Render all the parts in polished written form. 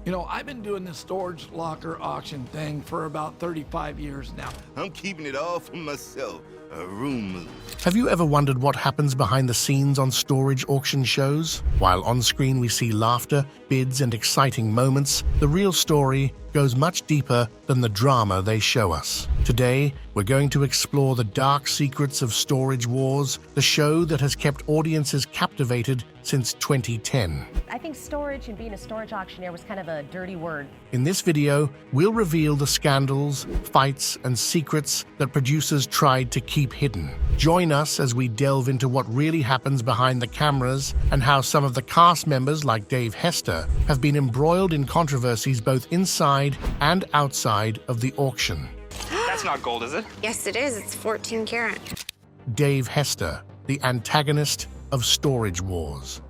You know, I've been doing this storage locker auction thing for about 35 years now. I'm keeping it all for myself. A room move. Have you ever wondered what happens behind the scenes on storage auction shows? While on screen we see laughter, bids, and exciting moments, the real story goes much deeper than the drama they show us. Today, we're going to explore the dark secrets of Storage Wars, the show that has kept audiences captivated since 2010. I think storage and being a storage auctioneer was kind of a dirty word. In this video, we'll reveal the scandals, fights, and secrets that producers tried to keep hidden. Join us as we delve into what really happens behind the cameras and how some of the cast members, like Dave Hester, have been embroiled in controversies both inside and outside of the auction. That's not gold, is it? Yes, it is. It's 14 karat. Dave Hester, the antagonist of Storage Wars.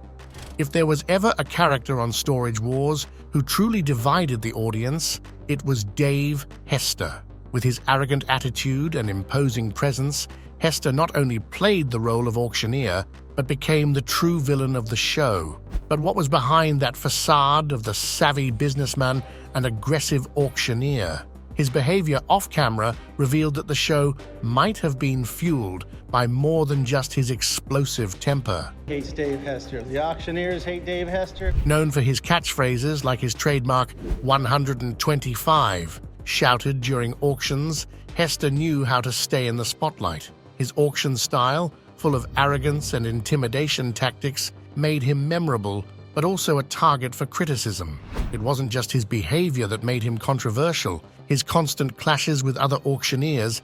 If there was ever a character on Storage Wars who truly divided the audience, it was Dave Hester. With his arrogant attitude and imposing presence, Hester not only played the role of auctioneer, but became the true villain of the show. But what was behind that facade of the savvy businessman and aggressive auctioneer? His behavior off-camera revealed that the show might have been fueled by more than just his explosive temper. Hates Dave Hester. The auctioneers hate Dave Hester. Known for his catchphrases like his trademark 125, shouted during auctions, Hester knew how to stay in the spotlight. His auction style, full of arrogance and intimidation tactics, made him memorable, but also a target for criticism. It wasn't just his behavior that made him controversial. His constant clashes with other auctioneers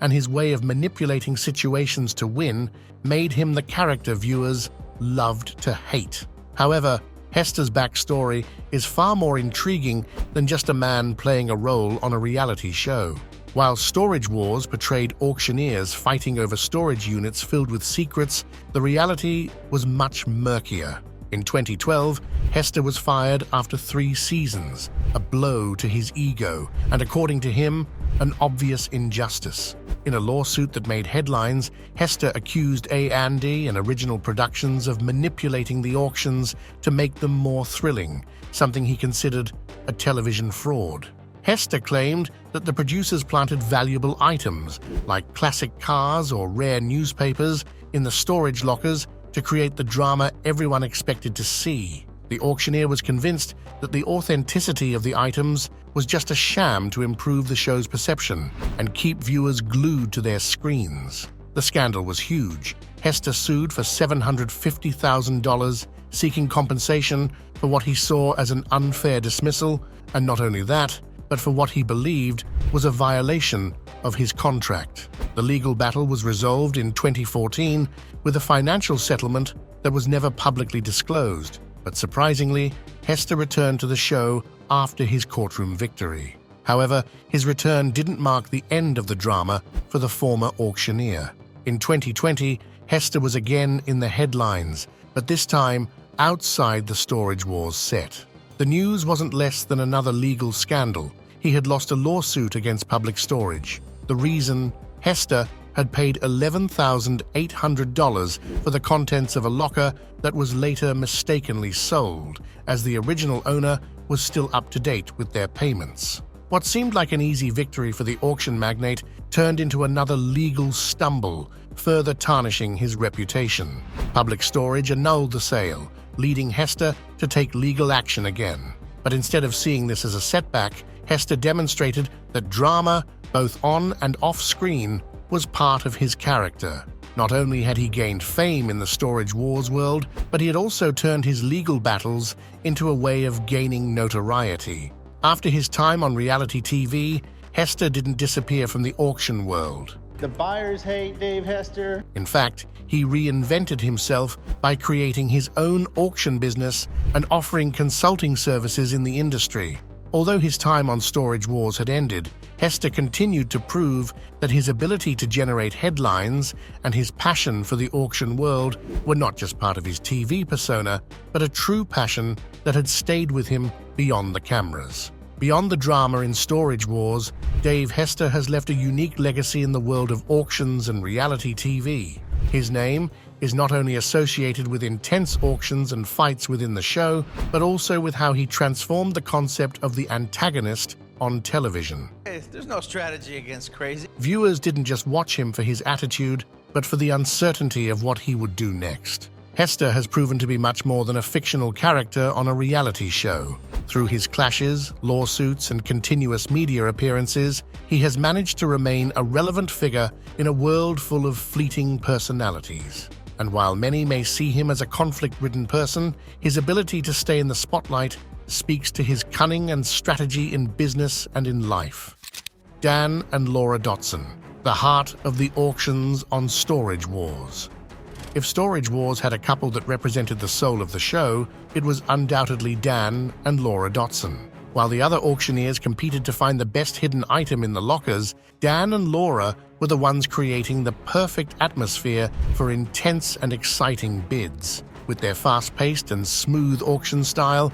and his way of manipulating situations to win made him the character viewers loved to hate. However, Hester's backstory is far more intriguing than just a man playing a role on a reality show. While Storage Wars portrayed auctioneers fighting over storage units filled with secrets, the reality was much murkier. In 2012, Hester was fired after 3 seasons, a blow to his ego, and according to him, an obvious injustice. In a lawsuit that made headlines, Hester accused A&E and Original Productions of manipulating the auctions to make them more thrilling, something he considered a television fraud. Hester claimed that the producers planted valuable items, like classic cars or rare newspapers, in the storage lockers to create the drama everyone expected to see. The auctioneer was convinced that the authenticity of the items was just a sham to improve the show's perception and keep viewers glued to their screens. The scandal was huge. Hester sued for $750,000, seeking compensation for what he saw as an unfair dismissal, and not only that, but for what he believed was a violation of his contract. The legal battle was resolved in 2014 with a financial settlement that was never publicly disclosed, but surprisingly, Hester returned to the show after his courtroom victory. However, his return didn't mark the end of the drama for the former auctioneer. In 2020, Hester was again in the headlines, but this time outside the Storage Wars set. The news wasn't less than another legal scandal. He had lost a lawsuit against Public Storage. The reason? Hester had paid $11,800 for the contents of a locker that was later mistakenly sold, as the original owner was still up to date with their payments. What seemed like an easy victory for the auction magnate turned into another legal stumble, further tarnishing his reputation. Public Storage annulled the sale, leading Hester to take legal action again. But instead of seeing this as a setback, Hester demonstrated that drama, both on and off screen, was part of his character. Not only had he gained fame in the Storage Wars world, but he had also turned his legal battles into a way of gaining notoriety. After his time on reality TV, Hester didn't disappear from the auction world. The buyers hate Dave Hester. In fact, he reinvented himself by creating his own auction business and offering consulting services in the industry. Although his time on Storage Wars had ended, Hester continued to prove that his ability to generate headlines and his passion for the auction world were not just part of his TV persona, but a true passion that had stayed with him beyond the cameras. Beyond the drama in Storage Wars, Dave Hester has left a unique legacy in the world of auctions and reality TV. His name is not only associated with intense auctions and fights within the show, but also with how he transformed the concept of the antagonist on television. Hey, there's no strategy against crazy. Viewers didn't just watch him for his attitude, but for the uncertainty of what he would do next. Hester has proven to be much more than a fictional character on a reality show. Through his clashes, lawsuits, and continuous media appearances, he has managed to remain a relevant figure in a world full of fleeting personalities. And while many may see him as a conflict-ridden person, his ability to stay in the spotlight speaks to his cunning and strategy in business and in life. Dan and Laura Dotson, the heart of the auctions on Storage Wars. If Storage Wars had a couple that represented the soul of the show, it was undoubtedly Dan and Laura Dotson. While the other auctioneers competed to find the best hidden item in the lockers, Dan and Laura were the ones creating the perfect atmosphere for intense and exciting bids. With their fast-paced and smooth auction style,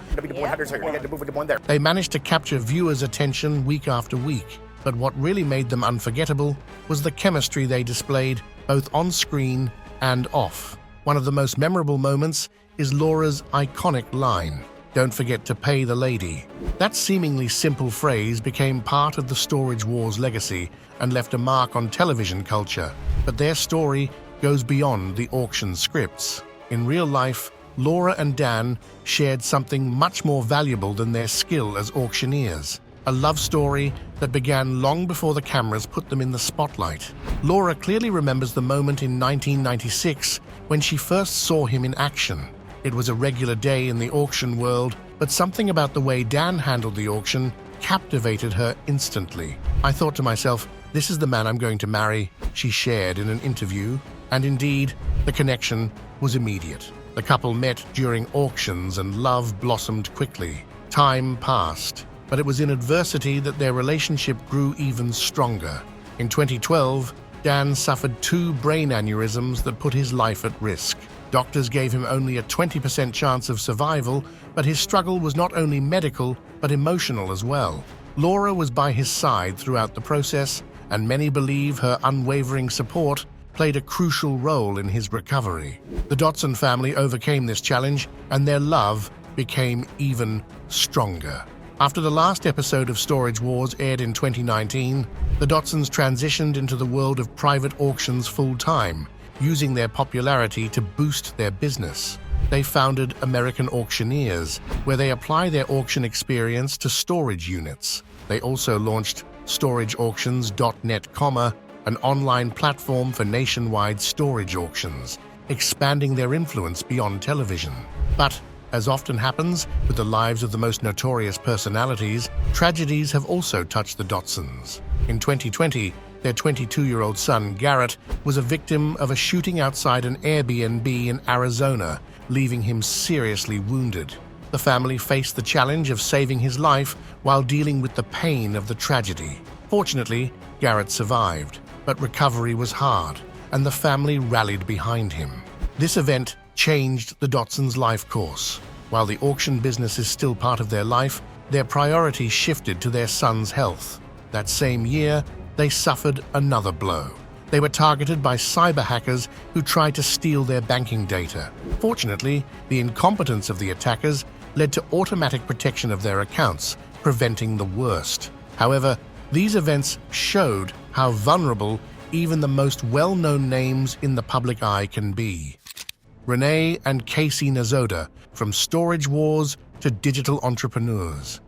they managed to capture viewers' attention week after week. But what really made them unforgettable was the chemistry they displayed, both on screen and off. One of the most memorable moments is Laura's iconic line, "Don't forget to pay the lady." That seemingly simple phrase became part of the Storage Wars legacy and left a mark on television culture. But their story goes beyond the auction scripts. In real life, Laura and Dan shared something much more valuable than their skill as auctioneers. A love story that began long before the cameras put them in the spotlight. Laura clearly remembers the moment in 1996 when she first saw him in action. It was a regular day in the auction world, but something about the way Dan handled the auction captivated her instantly. "I thought to myself, this is the man I'm going to marry," she shared in an interview. And indeed, the connection was immediate. The couple met during auctions and love blossomed quickly. Time passed, but it was in adversity that their relationship grew even stronger. In 2012, Dan suffered 2 brain aneurysms that put his life at risk. Doctors gave him only a 20% chance of survival, but his struggle was not only medical, but emotional as well. Laura was by his side throughout the process, and many believe her unwavering support played a crucial role in his recovery. The Dotson family overcame this challenge, and their love became even stronger. After the last episode of Storage Wars aired in 2019, the Dotsons transitioned into the world of private auctions full-time, using their popularity to boost their business. They founded American Auctioneers, where they apply their auction experience to storage units. They also launched StorageAuctions.net, an online platform for nationwide storage auctions, expanding their influence beyond television. But, as often happens with the lives of the most notorious personalities, tragedies have also touched the Dotsons. In 2020, their 22-year-old son, Garrett, was a victim of a shooting outside an Airbnb in Arizona, leaving him seriously wounded. The family faced the challenge of saving his life while dealing with the pain of the tragedy. Fortunately, Garrett survived, but recovery was hard, and the family rallied behind him. This event changed the Dotsons' life course. While the auction business is still part of their life, their priority shifted to their son's health. That same year, they suffered another blow. They were targeted by cyber hackers who tried to steal their banking data. Fortunately, the incompetence of the attackers led to automatic protection of their accounts, preventing the worst. However, these events showed how vulnerable even the most well-known names in the public eye can be. Renee and Casey Nezhoda, from Storage Wars to digital entrepreneurs.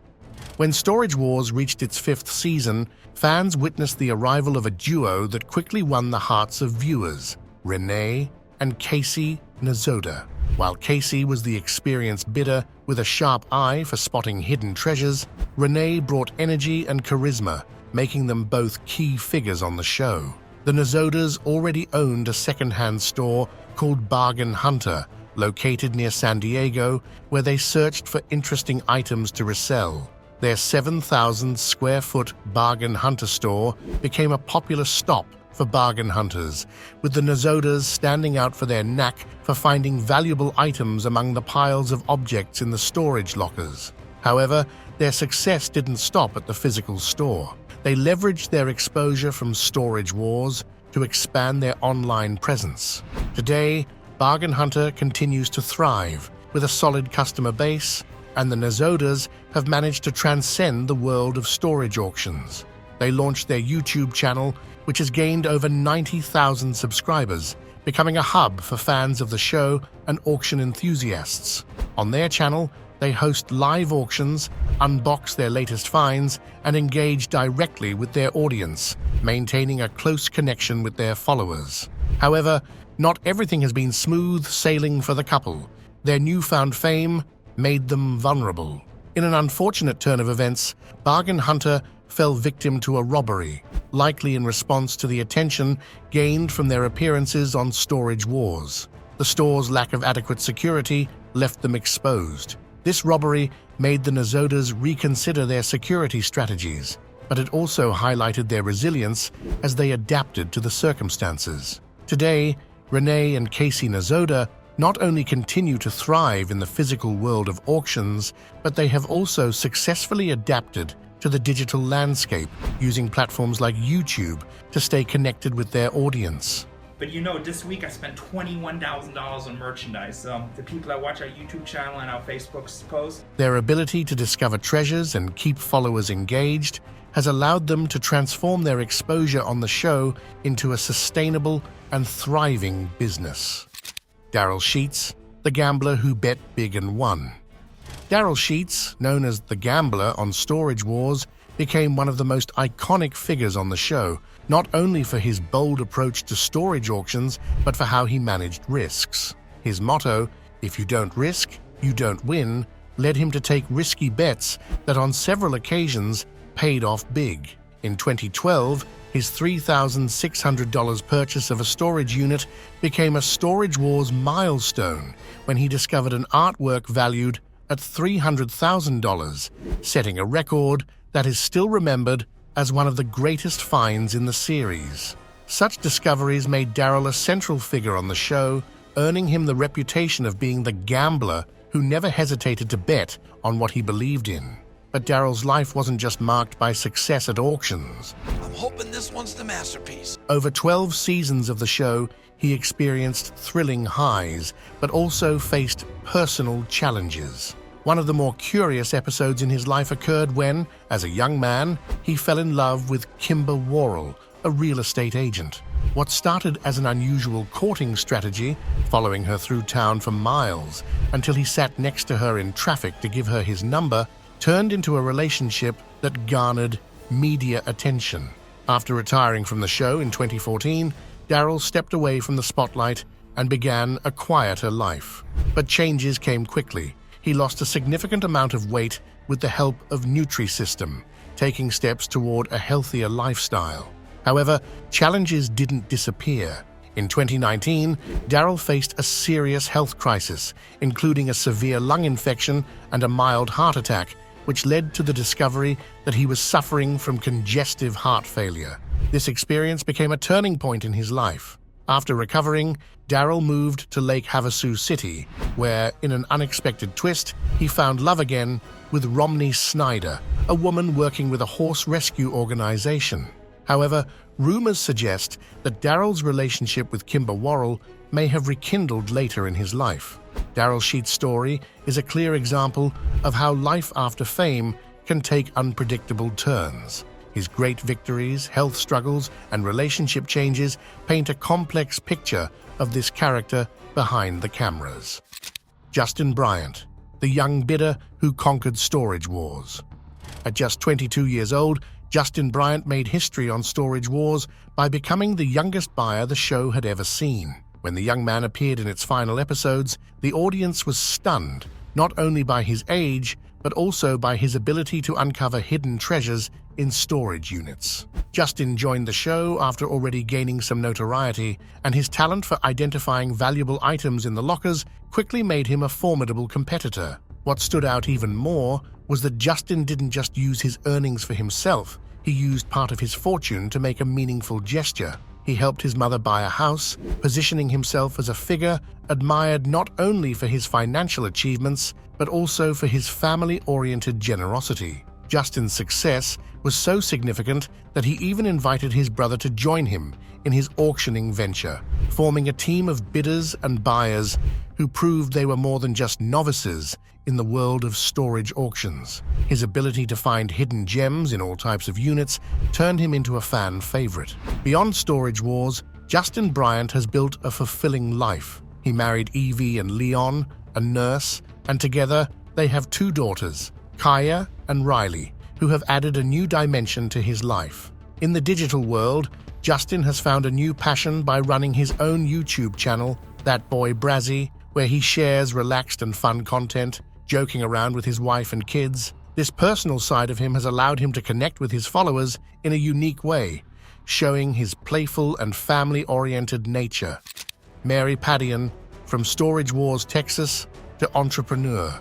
When Storage Wars reached its 5th season, fans witnessed the arrival of a duo that quickly won the hearts of viewers, Renee and Casey Nezhoda. While Casey was the experienced bidder with a sharp eye for spotting hidden treasures, Renee brought energy and charisma, making them both key figures on the show. The Nezhodas already owned a second-hand store called Bargain Hunter, located near San Diego, where they searched for interesting items to resell. Their 7,000-square-foot Bargain Hunter store became a popular stop for bargain hunters, with the Nezhodas standing out for their knack for finding valuable items among the piles of objects in the storage lockers. However, their success didn't stop at the physical store. They leveraged their exposure from Storage Wars to expand their online presence. Today, Bargain Hunter continues to thrive with a solid customer base, and the Nezhodas have managed to transcend the world of storage auctions. They launched their YouTube channel, which has gained over 90,000 subscribers, becoming a hub for fans of the show and auction enthusiasts. On their channel, they host live auctions, unbox their latest finds, and engage directly with their audience, maintaining a close connection with their followers. However, not everything has been smooth sailing for the couple. Their newfound fame made them vulnerable. In an unfortunate turn of events, Bargain Hunter fell victim to a robbery, likely in response to the attention gained from their appearances on Storage Wars. The store's lack of adequate security left them exposed. This robbery made the Nezhodas reconsider their security strategies, but it also highlighted their resilience as they adapted to the circumstances. Today, Renee and Casey Nezhoda not only continue to thrive in the physical world of auctions, but they have also successfully adapted to the digital landscape, using platforms like YouTube to stay connected with their audience. But you know, this week I spent $21,000 on merchandise. The people that watch our YouTube channel and our Facebook posts. Their ability to discover treasures and keep followers engaged has allowed them to transform their exposure on the show into a sustainable and thriving business. Daryl Sheets, the gambler who bet big and won. Daryl Sheets, known as the Gambler on Storage Wars, became one of the most iconic figures on the show, not only for his bold approach to storage auctions, but for how he managed risks. His motto, "If you don't risk, you don't win," led him to take risky bets that on several occasions paid off big. In 2012, his $3,600 purchase of a storage unit became a Storage Wars milestone when he discovered an artwork valued at $300,000, setting a record that is still remembered as one of the greatest finds in the series. Such discoveries made Daryl a central figure on the show, earning him the reputation of being the gambler who never hesitated to bet on what he believed in. But Daryl's life wasn't just marked by success at auctions. I'm hoping this one's the masterpiece. Over 12 seasons of the show, he experienced thrilling highs, but also faced personal challenges. One of the more curious episodes in his life occurred when, as a young man, he fell in love with Kimber Worrell, a real estate agent. What started as an unusual courting strategy, following her through town for miles until he sat next to her in traffic to give her his number, turned into a relationship that garnered media attention. After retiring from the show in 2014, Daryl stepped away from the spotlight and began a quieter life. But changes came quickly. He lost a significant amount of weight with the help of Nutri-System, taking steps toward a healthier lifestyle. However, challenges didn't disappear. In 2019, Daryl faced a serious health crisis, including a severe lung infection and a mild heart attack, which led to the discovery that he was suffering from congestive heart failure. This experience became a turning point in his life. After recovering, Daryl moved to Lake Havasu City, where, in an unexpected twist, he found love again with Romney Snyder, a woman working with a horse rescue organization. However, rumors suggest that Daryl's relationship with Kimber Worrell may have rekindled later in his life. Daryl Sheets' story is a clear example of how life after fame can take unpredictable turns. His great victories, health struggles, and relationship changes paint a complex picture of this character behind the cameras. Justin Bryant, the young bidder who conquered Storage Wars. At just 22 years old, Justin Bryant made history on Storage Wars by becoming the youngest buyer the show had ever seen. When the young man appeared in its final episodes, the audience was stunned, not only by his age, but also by his ability to uncover hidden treasures in storage units. Justin joined the show after already gaining some notoriety, and his talent for identifying valuable items in the lockers quickly made him a formidable competitor. What stood out even more was that Justin didn't just use his earnings for himself, he used part of his fortune to make a meaningful gesture. He helped his mother buy a house, positioning himself as a figure admired not only for his financial achievements, but also for his family-oriented generosity. Justin's success was so significant that he even invited his brother to join him in his auctioning venture, forming a team of bidders and buyers who proved they were more than just novices in the world of storage auctions. His ability to find hidden gems in all types of units turned him into a fan favorite. Beyond Storage Wars, Justin Bryant has built a fulfilling life. He married Evie and Leon, a nurse, and together they have 2 daughters, Kaya and Riley, who have added a new dimension to his life. In the digital world, Justin has found a new passion by running his own YouTube channel, That Boy Brazzy, where he shares relaxed and fun content, joking around with his wife and kids. This personal side of him has allowed him to connect with his followers in a unique way, showing his playful and family-oriented nature. Mary Padian, from Storage Wars, Texas, to entrepreneur.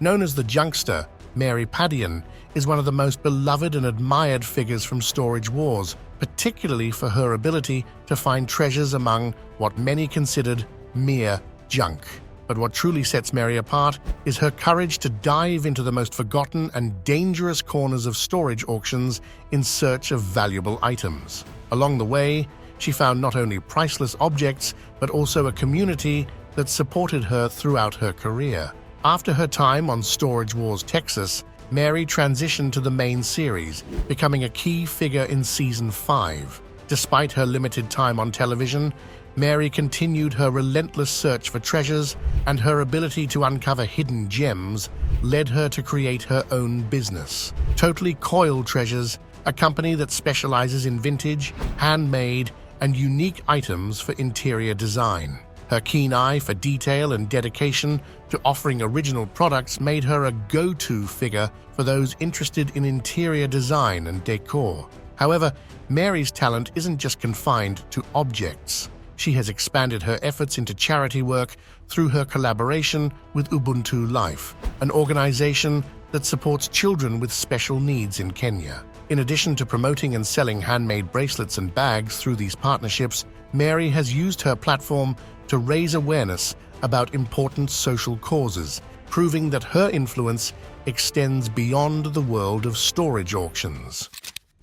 Known as the Junkster, Mary Padian is one of the most beloved and admired figures from Storage Wars, particularly for her ability to find treasures among what many considered mere junk. But what truly sets Mary apart is her courage to dive into the most forgotten and dangerous corners of storage auctions in search of valuable items. Along the way, she found not only priceless objects, but also a community that supported her throughout her career. After her time on Storage Wars Texas, Mary transitioned to the main series, becoming a key figure in Season 5. Despite her limited time on television, Mary continued her relentless search for treasures, and her ability to uncover hidden gems led her to create her own business, Totally Coil Treasures, a company that specializes in vintage, handmade, and unique items for interior design. Her keen eye for detail and dedication to offering original products made her a go-to figure for those interested in interior design and decor. However, Mary's talent isn't just confined to objects. She has expanded her efforts into charity work through her collaboration with Ubuntu Life, an organization that supports children with special needs in Kenya. In addition to promoting and selling handmade bracelets and bags through these partnerships, Mary has used her platform to raise awareness about important social causes, proving that her influence extends beyond the world of storage auctions.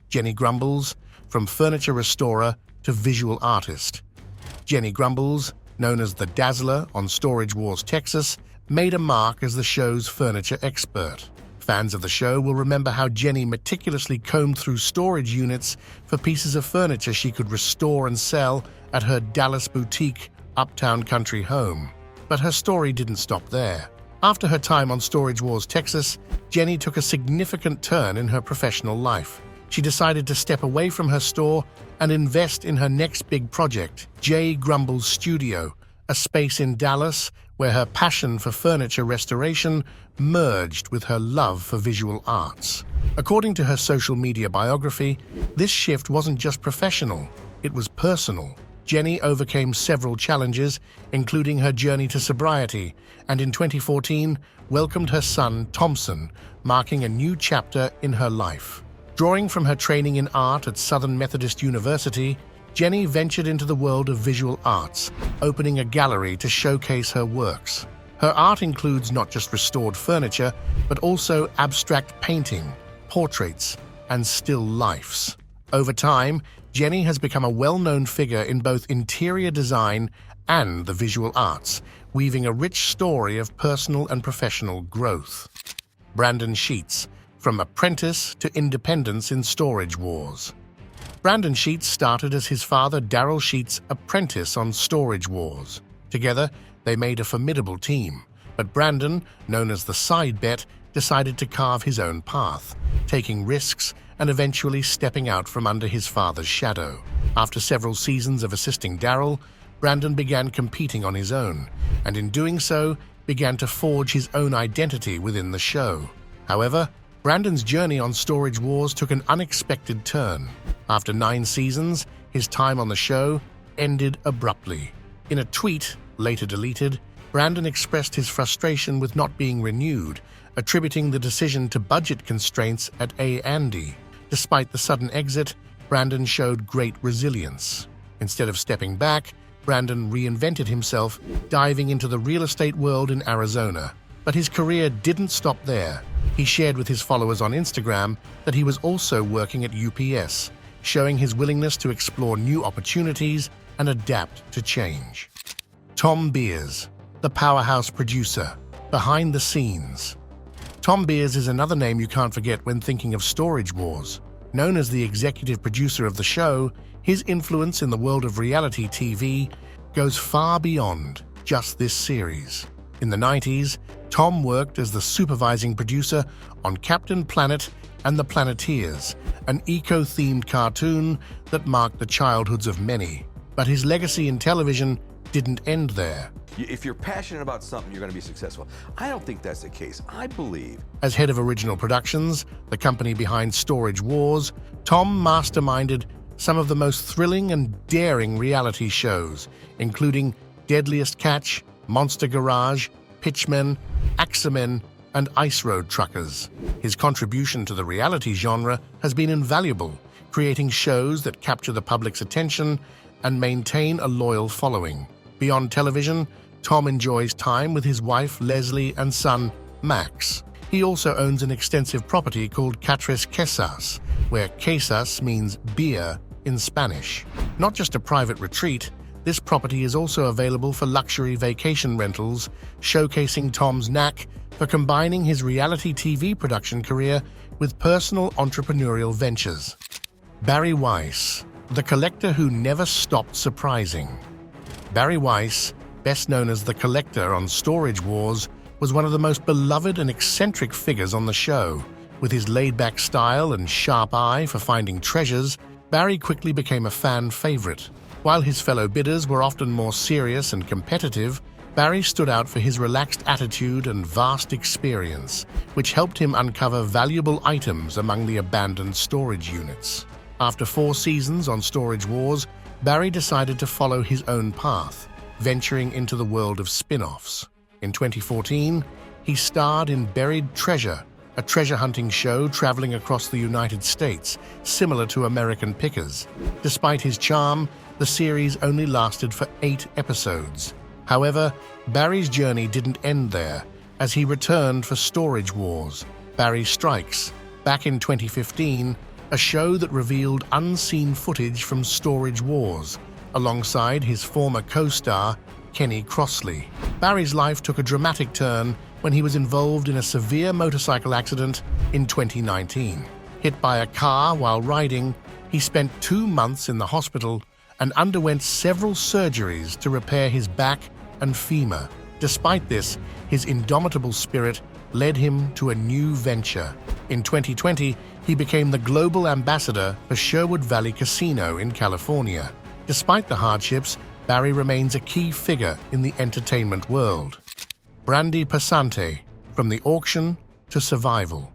Jenny Grumbles, from furniture restorer to visual artist. Jenny Grumbles, known as the Dazzler on Storage Wars Texas, made a mark as the show's furniture expert. Fans of the show will remember how Jenny meticulously combed through storage units for pieces of furniture she could restore and sell at her Dallas boutique uptown country home. But her story didn't stop there. After her time on Storage Wars Texas, Jenny took a significant turn in her professional life. She decided to step away from her store and invest in her next big project, J. Grumbles Studio, a space in Dallas where her passion for furniture restoration merged with her love for visual arts. According to her social media biography, this shift wasn't just professional, it was personal. Jenny overcame several challenges, including her journey to sobriety, and in 2014 welcomed her son, Thompson, marking a new chapter in her life. Drawing from her training in art at Southern Methodist University, Jenny ventured into the world of visual arts, opening a gallery to showcase her works. Her art includes not just restored furniture, but also abstract painting, portraits, and still lifes. Over time, Jenny has become a well-known figure in both interior design and the visual arts, weaving a rich story of personal and professional growth. Brandon Sheets, from apprentice to independence in Storage Wars. Brandon Sheets started as his father Daryl Sheets' apprentice on Storage Wars. Together, they made a formidable team, but Brandon, known as the side bet, decided to carve his own path, taking risks and eventually stepping out from under his father's shadow. After several seasons of assisting Daryl, Brandon began competing on his own, and in doing so, began to forge his own identity within the show. However, Brandon's journey on Storage Wars took an unexpected turn. After 9 seasons, his time on the show ended abruptly. In a tweet, later deleted, Brandon expressed his frustration with not being renewed, attributing the decision to budget constraints at A&E. Despite the sudden exit, Brandon showed great resilience. Instead of stepping back, Brandon reinvented himself, diving into the real estate world in Arizona. But his career didn't stop there. He shared with his followers on Instagram that he was also working at UPS, showing his willingness to explore new opportunities and adapt to change. Tom Beers, the powerhouse producer, behind the scenes. Tom Beers is another name you can't forget when thinking of Storage Wars. Known as the executive producer of the show, his influence in the world of reality TV goes far beyond just this series. In the 90s, Tom worked as the supervising producer on Captain Planet and the Planeteers, an eco-themed cartoon that marked the childhoods of many. But his legacy in television didn't end there. If you're passionate about something, you're going to be successful. I don't think that's the case. I believe. As head of original productions, the company behind Storage Wars, Tom masterminded some of the most thrilling and daring reality shows, including Deadliest Catch, Monster Garage, Pitchmen, Axemen, and Ice Road Truckers. His contribution to the reality genre has been invaluable, creating shows that capture the public's attention and maintain a loyal following. Beyond television, Tom enjoys time with his wife Leslie and son Max. He also owns an extensive property called Catres Quesas, where quesas means beer in Spanish. Not just a private retreat, this property is also available for luxury vacation rentals, showcasing Tom's knack for combining his reality TV production career with personal entrepreneurial ventures. Barry Weiss, the collector who never stopped surprising. Barry Weiss, best known as the Collector on Storage Wars, was one of the most beloved and eccentric figures on the show. With his laid-back style and sharp eye for finding treasures, Barry quickly became a fan favorite. While his fellow bidders were often more serious and competitive, Barry stood out for his relaxed attitude and vast experience, which helped him uncover valuable items among the abandoned storage units. After 4 seasons on Storage Wars, Barry decided to follow his own path, venturing into the world of spin-offs. In 2014, he starred in Buried Treasure, a treasure hunting show traveling across the United States, similar to American Pickers. Despite his charm, the series only lasted for 8 episodes. However, Barry's journey didn't end there, as he returned for Storage Wars, Barry Strikes, back in 2015, a show that revealed unseen footage from Storage Wars, alongside his former co-star, Kenny Crossley. Barry's life took a dramatic turn when he was involved in a severe motorcycle accident in 2019. Hit by a car while riding, he spent 2 months in the hospital and underwent several surgeries to repair his back and femur. Despite this, his indomitable spirit led him to a new venture. In 2020, he became the global ambassador for Sherwood Valley Casino in California. Despite the hardships, Barry remains a key figure in the entertainment world. Brandi Passante, from the auction to survival.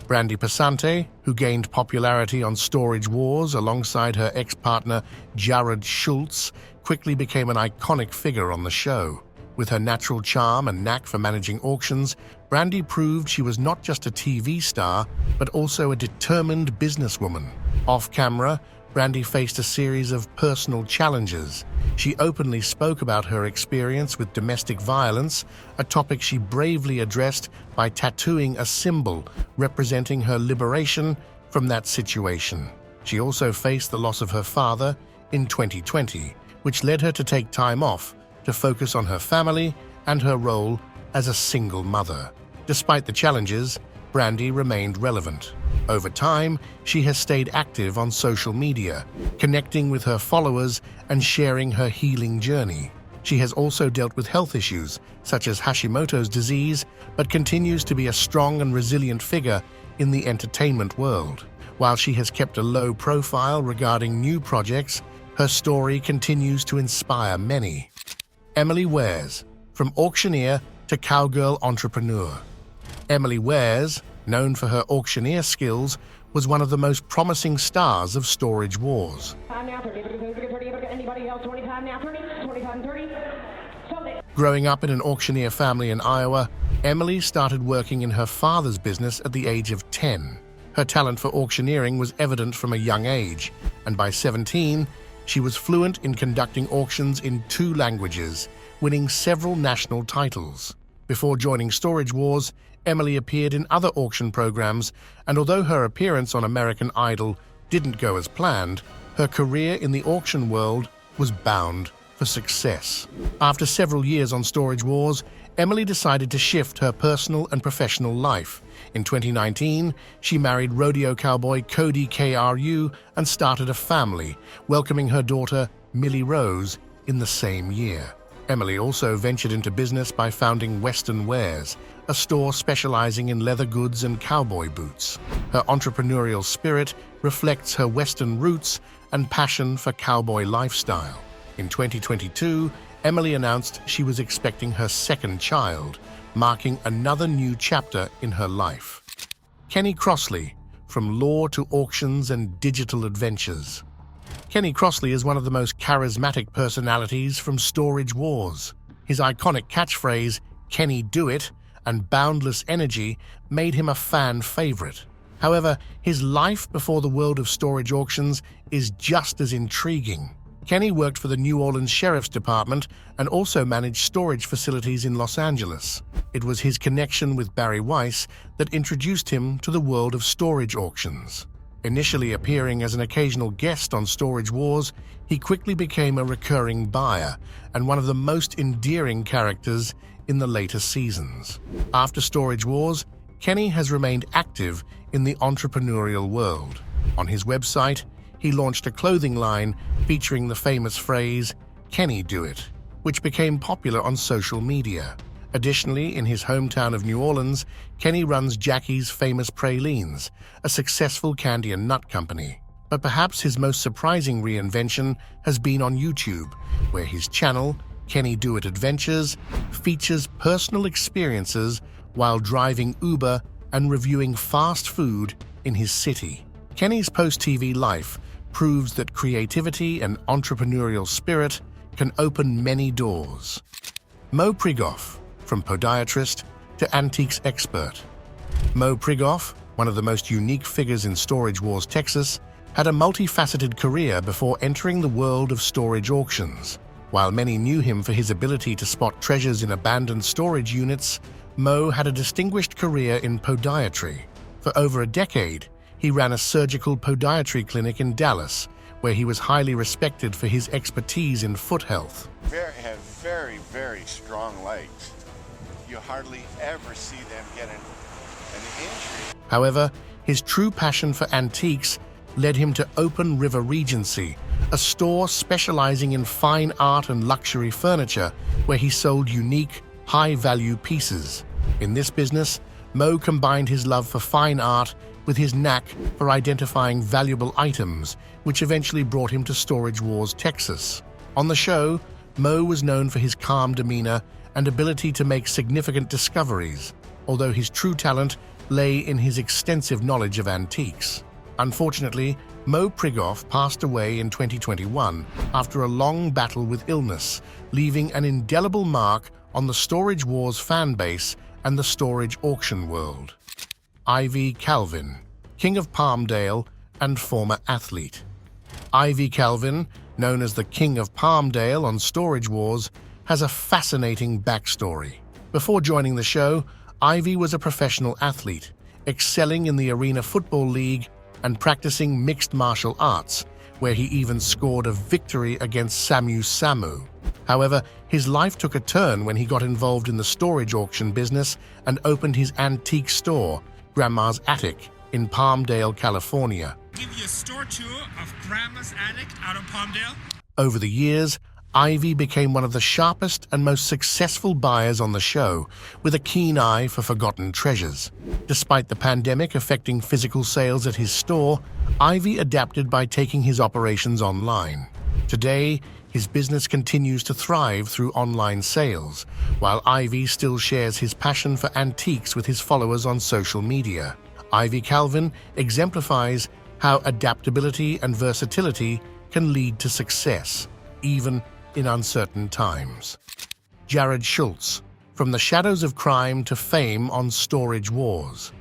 Brandi Passante, who gained popularity on Storage Wars alongside her ex-partner Jared Schulz, quickly became an iconic figure on the show. With her natural charm and knack for managing auctions, Brandi proved she was not just a TV star, but also a determined businesswoman. Off-camera, Brandi faced a series of personal challenges. She openly spoke about her experience with domestic violence, a topic she bravely addressed by tattooing a symbol representing her liberation from that situation. She also faced the loss of her father in 2020, which led her to take time off to focus on her family and her role as a single mother. Despite the challenges, Brandi remained relevant. Over time, she has stayed active on social media, connecting with her followers and sharing her healing journey. She has also dealt with health issues, such as Hashimoto's disease, but continues to be a strong and resilient figure in the entertainment world. While she has kept a low profile regarding new projects, her story continues to inspire many. Emily Wares, from auctioneer to cowgirl entrepreneur. Emily Wares, known for her auctioneer skills, was one of the most promising stars of Storage Wars. Growing up in an auctioneer family in Iowa, Emily started working in her father's business at the age of 10. Her talent for auctioneering was evident from a young age, and by 17, she was fluent in conducting auctions in 2 languages, winning several national titles. Before joining Storage Wars, Emily appeared in other auction programs, and although her appearance on American Idol didn't go as planned, her career in the auction world was bound for success. After several years on Storage Wars, Emily decided to shift her personal and professional life. In 2019, she married rodeo cowboy Cody KRU and started a family, welcoming her daughter Millie Rose in the same year. Emily also ventured into business by founding Western Wears, a store specializing in leather goods and cowboy boots. Her entrepreneurial spirit reflects her Western roots and passion for cowboy lifestyle. In 2022, Emily announced she was expecting her second child, marking another new chapter in her life. Kenny Crossley, from law to auctions and digital adventures. Kenny Crossley is one of the most charismatic personalities from Storage Wars. His iconic catchphrase, "Kenny do it," and boundless energy made him a fan favorite. However, his life before the world of storage auctions is just as intriguing. Kenny worked for the New Orleans Sheriff's Department and also managed storage facilities in Los Angeles. It was his connection with Barry Weiss that introduced him to the world of storage auctions. Initially appearing as an occasional guest on Storage Wars, he quickly became a recurring buyer and one of the most endearing characters in the later seasons. After Storage Wars, Kenny has remained active in the entrepreneurial world. On his website, he launched a clothing line featuring the famous phrase, "Kenny do it," which became popular on social media. Additionally, in his hometown of New Orleans, Kenny runs Jackie's Famous Pralines, a successful candy and nut company. But perhaps his most surprising reinvention has been on YouTube, where his channel, Kenny Do It Adventures, features personal experiences while driving Uber and reviewing fast food in his city. Kenny's post-TV life proves that creativity and entrepreneurial spirit can open many doors. Mo Prigoff, from podiatrist to antiques expert. Mo Prigoff, one of the most unique figures in Storage Wars Texas, had a multifaceted career before entering the world of storage auctions. While many knew him for his ability to spot treasures in abandoned storage units, Mo had a distinguished career in podiatry. For over a decade, he ran a surgical podiatry clinic in Dallas, where he was highly respected for his expertise in foot health. Have very, very strong legs. You hardly ever see them get an injury. However, his true passion for antiques led him to open River Regency, a store specializing in fine art and luxury furniture, where he sold unique, high-value pieces. In this business, Mo combined his love for fine art with his knack for identifying valuable items, which eventually brought him to Storage Wars Texas. On the show, Mo was known for his calm demeanor and ability to make significant discoveries, although his true talent lay in his extensive knowledge of antiques. Unfortunately, Mo Prigoff passed away in 2021 after a long battle with illness, leaving an indelible mark on the Storage Wars fan base and the storage auction world. Ivy Calvin, King of Palmdale and former athlete. Ivy Calvin, known as the King of Palmdale on Storage Wars, has a fascinating backstory. Before joining the show, Ivy was a professional athlete, excelling in the Arena Football League and practicing mixed martial arts, where he even scored a victory against Samu Samu. However, his life took a turn when he got involved in the storage auction business and opened his antique store, Grandma's Attic, in Palmdale, California. Give you a store tour of Grandma's Attic out of Palmdale. Over the years, Ivy became one of the sharpest and most successful buyers on the show, with a keen eye for forgotten treasures. Despite the pandemic affecting physical sales at his store, Ivy adapted by taking his operations online. Today, his business continues to thrive through online sales, while Ivy still shares his passion for antiques with his followers on social media. Ivy Calvin exemplifies how adaptability and versatility can lead to success, even in uncertain times. Jared Schulz, from the shadows of crime to fame on Storage Wars.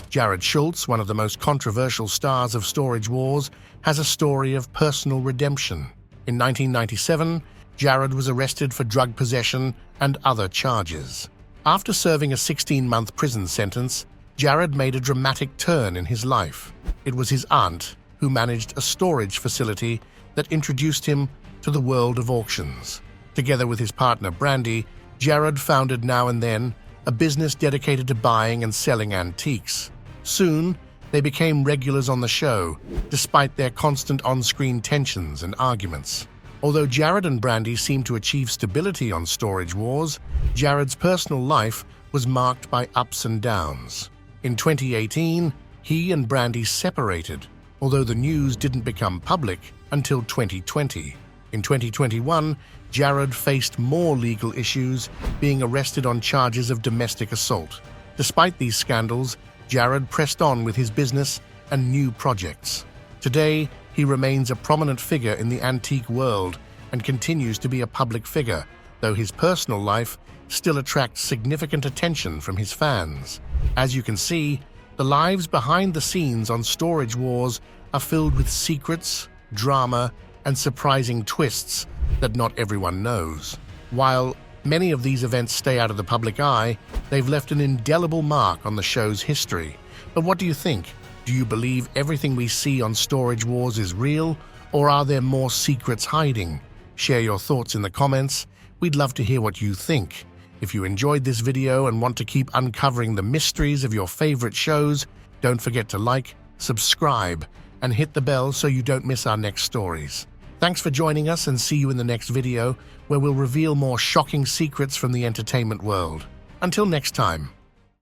Jared Schulz, one of the most controversial stars of Storage Wars, has a story of personal redemption. In 1997, Jared was arrested for drug possession and other charges. After serving a 16-month prison sentence, Jared made a dramatic turn in his life. It was his aunt who managed a storage facility that introduced him to the world of auctions. Together with his partner Brandi, Jared founded Now and Then, a business dedicated to buying and selling antiques. Soon, they became regulars on the show, despite their constant on-screen tensions and arguments. Although Jared and Brandi seemed to achieve stability on Storage Wars, Jared's personal life was marked by ups and downs. In 2018, he and Brandi separated, although the news didn't become public until 2020. In 2021, Jared faced more legal issues, being arrested on charges of domestic assault. Despite these scandals, Jared pressed on with his business and new projects. Today, he remains a prominent figure in the antique world and continues to be a public figure, though his personal life still attracts significant attention from his fans. As you can see, the lives behind the scenes on Storage Wars are filled with secrets, drama, and surprising twists that not everyone knows. While many of these events stay out of the public eye, they've left an indelible mark on the show's history. But what do you think? Do you believe everything we see on Storage Wars is real, or are there more secrets hiding? Share your thoughts in the comments. We'd love to hear what you think. If you enjoyed this video and want to keep uncovering the mysteries of your favorite shows, don't forget to like, subscribe, and hit the bell so you don't miss our next stories. Thanks for joining us, and see you in the next video, where we'll reveal more shocking secrets from the entertainment world. Until next time.